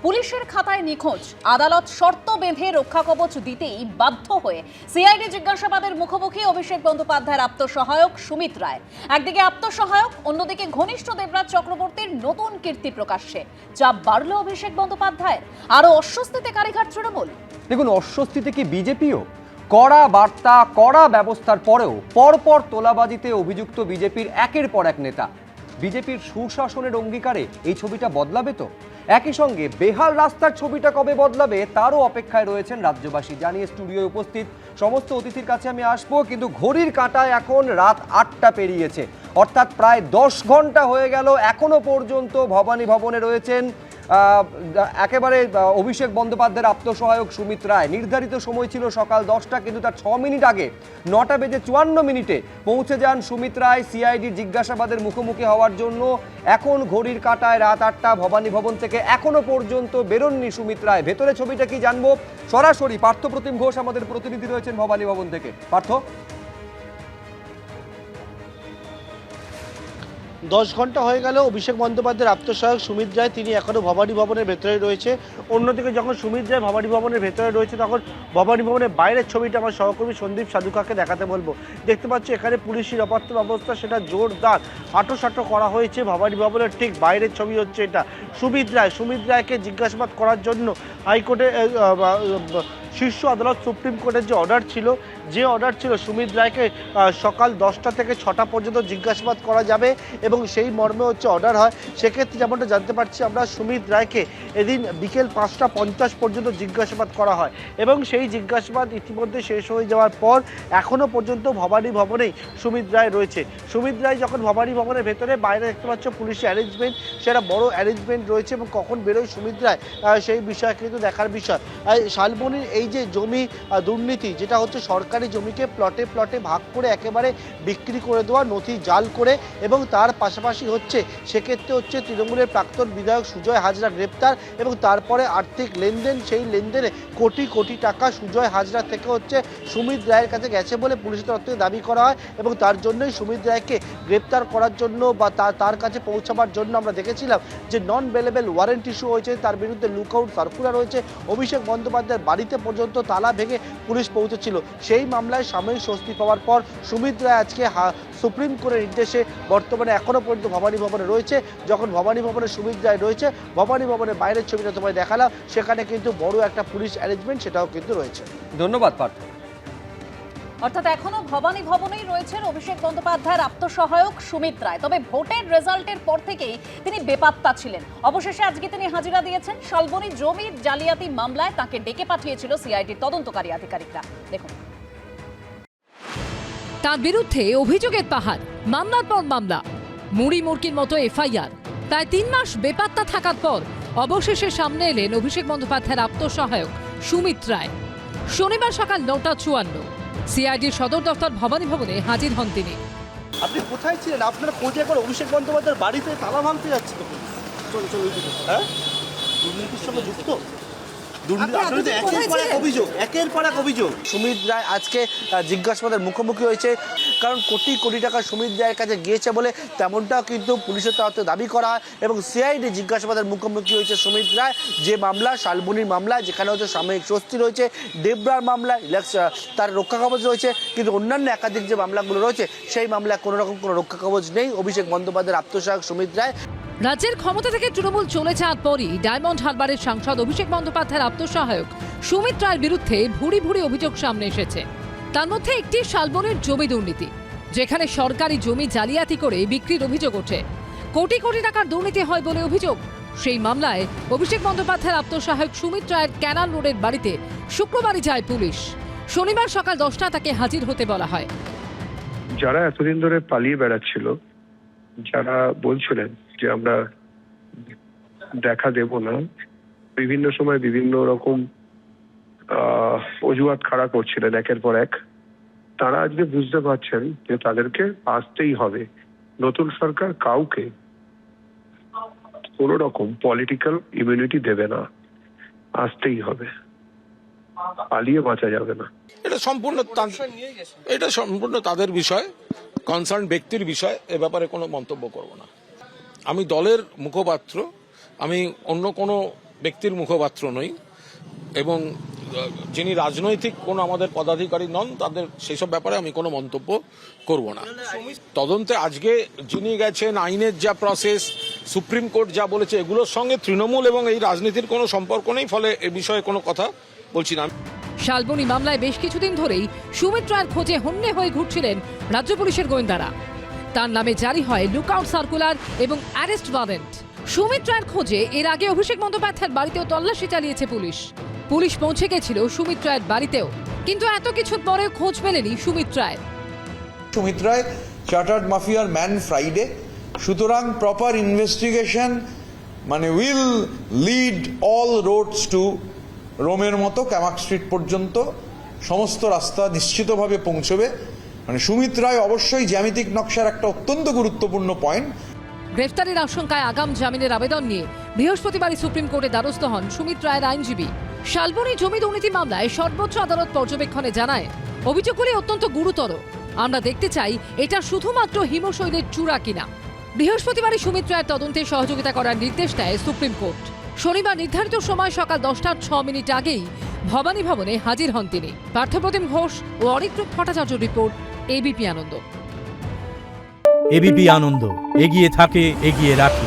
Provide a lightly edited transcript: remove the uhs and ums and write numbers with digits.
পুলিশের খাতায় নিখোঁজ, আদালত শর্ত বেঁধে রক্ষা কবচ দিতেই বাধ্য হয়ে সিআইডি জিজ্ঞাসাবাদের মুখোমুখি অভিষেক বন্দ্যোপাধ্যায়ের আপ্তসহায়ক সুমিত রায়। একদিকে আপ্তসহায়ক, অন্যদিকে ঘনিষ্ঠ দেবরাজ চক্রবর্তীর নতুন কীর্তি প্রকাশ্যে। চাপ বাড়ল অভিষেক বন্দ্যোপাধ্যায়ের, আরো অস্বস্তিতে কালীঘাট তৃণমূল। দেখুন, অস্বস্তিতে কি বিজেপিও? কড়া বার্তা, কড়া ব্যবস্থার পরেও পরপর তোলাবাজিতে অভিযুক্ত বিজেপির একের পর এক নেতা। বিজেপির সুশাসনের অঙ্গীকারে এই ছবিটা বদলাবে তো? একই সঙ্গে বেহাল রাস্তার ছবিটা কবে বদলাবে তারও অপেক্ষায় রয়েছেন রাজ্যবাসী। জানিয়ে স্টুডিওয়ে উপস্থিত সমস্ত অতিথির কাছে আমি আসবো, কিন্তু ঘড়ির কাঁটায় এখন রাত ৮টা পেরিয়েছে, অর্থাৎ প্রায় ১০ ঘন্টা হয়ে গেল। এখনো পর্যন্ত ভবানী ভবনে রয়েছেন একেবারে অভিষেক বন্দ্যোপাধ্যায়ের আপ্তসহায়ক সুমিত রায়। নির্ধারিত সময় ছিল সকাল 10টা, কিন্তু তার 6 মিনিট আগে 9:54 পৌঁছে যান সুমিত রায় সিআইডির জিজ্ঞাসাবাদের মুখোমুখি হওয়ার জন্য। এখন ঘড়ির কাঁটায় রাত 8টা, ভবানী ভবন থেকে এখনো পর্যন্ত বেরোননি সুমিত রায়। ভেতরে ছবিটা কি জানবো সরাসরি। পার্থপ্রতিম ঘোষ আমাদের প্রতিনিধি রয়েছেন ভবানী ভবন থেকে। পার্থ, 10 ঘন্টা হয়ে গেল অভিষেক বন্দ্যোপাধ্যায়ের আপ্তসহায়ক সুমিত রায় তিনি এখনও ভবানী ভবনের ভেতরে রয়েছে। অন্যদিকে যখন সুমিত রায় ভবানী ভবনের ভেতরে রয়েছে, তখন ভবানী ভবনের বাইরের ছবিটা আমার সহকর্মী সন্দীপ সাধুকাকে দেখাতে বলবো। দেখতে পাচ্ছি এখানে পুলিশি নিরাপত্তা ব্যবস্থা সেটা জোরদার আঁটোসাঁটো করা হয়েছে। ভবানী ভবনের ঠিক বাইরের ছবি হচ্ছে এটা। সুমিত রায়কে জিজ্ঞাসাবাদ করার জন্য হাইকোর্টে শীর্ষ আদালত সুপ্রিম কোর্টের যে অর্ডার ছিল সুমিত রায়কে সকাল 10টা থেকে 6টা পর্যন্ত জিজ্ঞাসাবাদ করা যাবে এবং সেই মর্মে হচ্ছে অর্ডার হয়। সেক্ষেত্রে যেমনটা জানতে পারছি আমরা, সুমিত রায়কে এদিন বিকেল 5টা 50 পর্যন্ত জিজ্ঞাসাবাদ করা হয় এবং সেই জিজ্ঞাসাবাদ ইতিমধ্যে শেষ হয়ে যাওয়ার পর এখনও পর্যন্ত ভবানী ভবনেই সুমিত রায় রয়েছে। সুমিত রায় যখন ভবানী ভবনের ভেতরে, বাইরে দেখতে পাচ্ছ পুলিশের অ্যারেঞ্জমেন্ট, সেটা বড় অ্যারেঞ্জমেন্ট রয়েছে এবং কখন বেরোয় সুমিত রায় সেই বিষয় কিন্তু দেখার বিষয়। শালবনির এই যে জমি দুর্নীতি, যেটা হচ্ছে সরকারি জমিকে প্লটে প্লটে ভাগ করে একেবারে বিক্রি করে দেওয়া, নথি জাল করে, এবং তার পাশাপাশি হচ্ছে সেক্ষেত্রে হচ্ছে তৃণমূলের প্রাক্তন বিধায়ক সুজয় হাজরা গ্রেপ্তার এবং তারপরে আর্থিক লেনদেন, সেই লেনদেনে কোটি কোটি টাকা সুজয় হাজরা থেকে হচ্ছে সুমিত রায়ের কাছে গেছে বলে পুলিশের তরফ থেকে দাবি করা হয় এবং তার জন্যই সুমিত রায়কে গ্রেপ্তার করার জন্য বা তার কাছে পৌঁছাবার জন্য আমরা দেখেছিলাম যে নন বেলেবেল ওয়ারেন্ট ইস্যু হয়েছে, তার বিরুদ্ধে লুকআউট সার্কুলার হয়েছে। অভিষেক বন্দ্যোপাধ্যায়ের বাড়িতে পর্যন্ত তালা ভেঙে পুলিশ পৌঁছেছিল। সেই মামলায় সাময়িক স্বস্তি পাওয়ার পর সুমিত রায় আজকে সুপ্রিম কোর্টের নির্দেশে বর্তমানে এখনো পর্যন্ত ভবানী ভবনে রয়েছে। যখন ভবানী ভবনে সুমিত রায় রয়েছে, ভবানী ভবনের বাইরের ছবিটা তোমায় দেখালাম, সেখানে কিন্তু বড় একটা পুলিশ অ্যারেঞ্জমেন্ট সেটাও কিন্তু রয়েছে। ধন্যবাদ পার্থ। অর্থাৎ এখনো ভবানী ভবনেই রয়েছেন অভিষেক বন্দ্যোপাধ্যায়ের আপ্তসহায়ক সুমিত রায়। তবে ভোটের রেজাল্টের পর থেকেই তিনি বেপাত্তা ছিলেন। অবশেষে আজকে তিনি হাজিরা দিয়েছেন। শালবনী জমির জালিয়াতি মামলায় তাকে ডেকে পাঠিয়েছিল সিআইডির তদন্তকারী আধিকারিকরা। দেখুন, তার বিরুদ্ধে অভিযোগের পাহাড়, মামলার পর মামলা, মুড়ি মুরগির মতো এফআইআর। প্রায় 3 মাস বেপাত্তা থাকার পর অবশেষে সামনে এলেন অভিষেক বন্দ্যোপাধ্যায়ের আপ্তসহায়ক সুমিত রায়। শনিবার সকাল 9:54 সিআইডির সদর দফতর ভবানী ভবনে হাজির হন তিনি। আপনি কোথায় ছিলেন? আপনারা খোঁজে একবার অভিষেক বন্দ্যোপাধ্যায়ের বাড়িতে তালা ভাঙতে যাচ্ছে তো পুলিশ। হ্যাঁ, দুর্নীতির সঙ্গে যুক্ত একের পর এক অভিযোগ। সুমিত রায় আজকে জিজ্ঞাসাবাদের মুখোমুখি হয়েছে, কারণ কোটি কোটি টাকা সুমিত রায়ের কাছে গিয়েছে বলে তেমনটাও কিন্তু পুলিশের তরফ থেকে দাবি করা হয় এবং সিআইডি জিজ্ঞাসাবাদের মুখোমুখি হয়েছে সুমিত রায়। যে মামলা, শালবনির মামলা, যেখানে হচ্ছে সাময়িক স্বস্তি রয়েছে, দেবরার মামলা, তার রক্ষা কবচ রয়েছে, কিন্তু অন্যান্য একাধিক যে মামলাগুলো রয়েছে সেই মামলায় কোনো রকম কোনো রক্ষা কবচ নেই অভিষেক বন্দ্যোপাধ্যায়ের আপ্তসহায়ক সুমিত রায়। রাজ্যের ক্ষমতা থেকে তৃণমূল চলে যাওয়ার পরই ডায়মন্ড হারবারের সাংসদ অভিষেক বন্দ্যোপাধ্যায়ের আপ্তসহায়ক সুমিত রায়ের বিরুদ্ধে ভুরি ভুরি অভিযোগ সামনে এসেছে। তার মধ্যে একটি শালবনের জমি দুর্নীতি, যেখানে সরকারি জমি জালিয়াতি করে বিক্রির অভিযোগ ওঠে। কোটি কোটি টাকার দুর্নীতি হয় বলে অভিযোগ। সেই মামলায় অভিষেক বন্দ্যোপাধ্যায়ের আপ্তসহায়ক সুমিত রায়ের ক্যানাল রোডের বাড়িতে শুক্রবারই যায় পুলিশ। শনিবার সকাল 10টা তাকে হাজির হতে বলা হয়। যারা এতদিন ধরে পালিয়ে বেড়াচ্ছিল, যারা বলছিলেন যে আমরা দেখা দেব না, বিভিন্ন সময় বিভিন্ন রকম অজুহাত খাড়া করছিলেন একের পর এক, তারা আজকে বুঝতে পারছেন যে তাদেরকে আসতেই হবে। নতুন সরকার কাউকে কোনো রকম পলিটিক্যাল ইমিউনিটি দেবে না, আসতেই হবে, পালিয়ে বাঁচা যাবে না। এটা সম্পূর্ণ তাদের বিষয়, কনসার্ন ব্যক্তির বিষয়। এ ব্যাপারে কোনো মন্তব্য করব না। আমি দলের মুখপাত্র, আমি অন্য কোনো ব্যক্তির মুখপাত্র নই এবং যিনি রাজনৈতিক কোনো আমাদের পদাধিকারী নন তাদের সেসব ব্যাপারে আমি কোনো মন্তব্য করব না। তদন্তে আজকে যিনি গেছেন, আইনের যা প্রসেস, সুপ্রিম কোর্ট যা বলেছে, এগুলোর সঙ্গে তৃণমূল এবং এই রাজনীতির কোনো সম্পর্ক নেই, ফলে এ বিষয়ে কোনো কথা বলছি না। শালবনী মামলায় বেশ কিছুদিন ধরেই সুমিত রায়ের খোঁজে হন্যে হয়ে ঘুরছিলেন রাজ্য পুলিশের গোয়েন্দারা। তার নামে জারি হয় লুকআউট সার্কুলার এবং অ্যারেস্ট ওয়ারেন্ট। সুমিত রায়ের খোঁজে এর আগে অভিষেক বন্দ্যোপাধ্যায়ের বাড়িতেও তল্লাশি চালিয়েছে পুলিশ। পুলিশ পৌঁছে গেছিল সুমিত রায়ের বাড়িতেও, কিন্তু এত কিছুর পরেও খোঁজ মেলেনি সুমিত রায়ের। সুমিত রায় চার্টার্ড মাফিয়ার ম্যান ফ্রাইডে, সুতরাং প্রপার ইনভেস্টিগেশন মানে will lead all roads to রোমের মতো ক্যামাক স্ট্রিট পর্যন্ত সমস্ত রাস্তা নিশ্চিতভাবে পৌঁছবে। মানে সুমিত রায় অবশ্যই জ্যামিতিক নকশার একটা অত্যন্ত গুরুত্বপূর্ণ পয়েন্ট। গ্রেফতারের আশঙ্কায় আগাম জামিনের আবেদন নিয়ে বৃহস্পতিবারই সুপ্রিম কোর্টে দ্বারস্থ হন সুমিত রায়ের আইনজীবী। শালবনী জমি দুর্নীতি মামলায় সর্বোচ্চ আদালত পর্যবেক্ষণে জানায় অভিযোগগুলি অত্যন্ত গুরুতর। আমরা দেখতে চাই এটা শুধুমাত্র হিমশৈলের চূড়া কিনা। বৃহস্পতিবারই সুমিত রায়ের তদন্তে সহযোগিতা করার নির্দেশ দেয় সুপ্রিম কোর্ট। শনিবার নির্ধারিত সময় সকাল 10টার 6 মিনিট আগেই ভবানী ভবনে হাজির হন তিনি। পার্থপ্রতিম ঘোষ ও অরিত্রুপ ভট্টাচার্য রিপোর্ট, এবিপি আনন্দ। এবিপি আনন্দ, এগিয়ে থাকে, এগিয়ে রাখে।